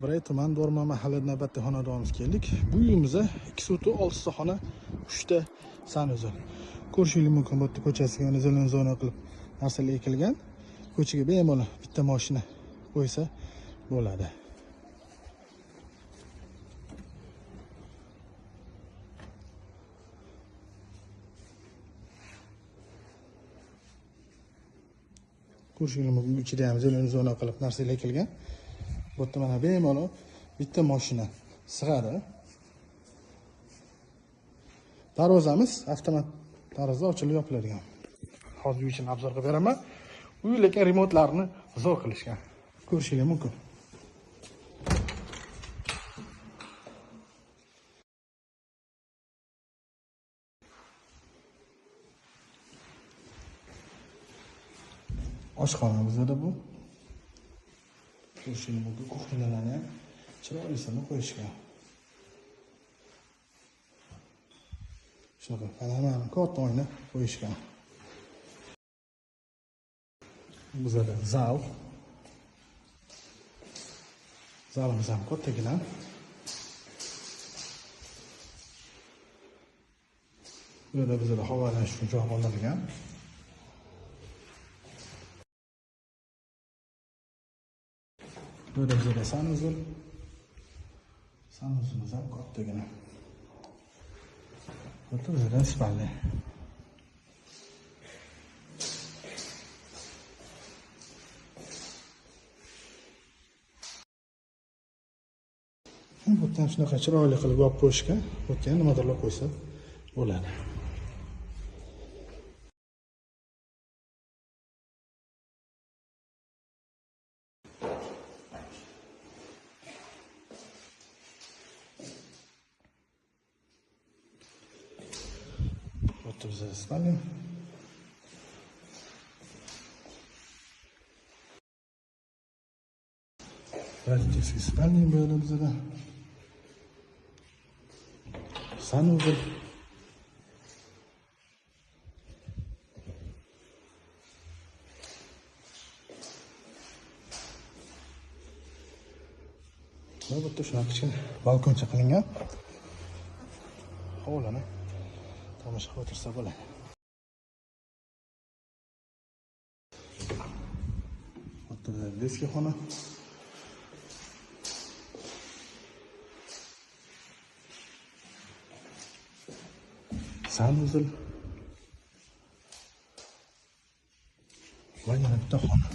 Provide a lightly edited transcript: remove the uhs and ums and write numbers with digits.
Biray tuman Do'rma mahalla navbatda xonadonimizga keldik. Bu uyimizda 2 suti 6 ta xona, 3 ta sanuzel. Ko'rishingiz mumkin, bu yerda ko'chasiga zona qilib narsalar ekilgan. Ko'chaga bemalol bitta mashina qo'ysa bo'ladi. Ko'rishingiz mumkin, ichida ham zona qilib narsalar ekilgan. Bu yerda mana bemalol bitta mashina sig'adi. Darvozamiz avtomat tarzda ochilib yopiladigan. Hozir uy ichini obzor qilib beraman. Uy lekin remontlarni zo'r qilishgan. Ko'rishingiz mumkin. Oshxonamizda bu. Ko'rishingiz mumkin, kuxnalarni ham chiroylisini qo'yishgan. Shunaqa panorama katta oyna qo'yishgan. Bizada zal. Zalimiz ham kattagina. Bu yerda bizada havolanish uchun joy qoldirilgan. Bu yerda bizada sanuzel. Sanuzelimiz ham kattagina. Bu bizada spalni. Bu yerdan shunaqa chiroyli qilib yopib qo'yishgan. Bu yerga nimadirlar qo'ysa bo'ladi. Bu yerda bizada spalni. Родительский спальня böyle bizada. Sanuzel. Bu yerda shunaqa kichkina balkoncha qilingan. Hovlini tomosha qilib o'tirsa bo'ladi. Bu yerda детский xona. Sanuzel. Va yana bitta xona.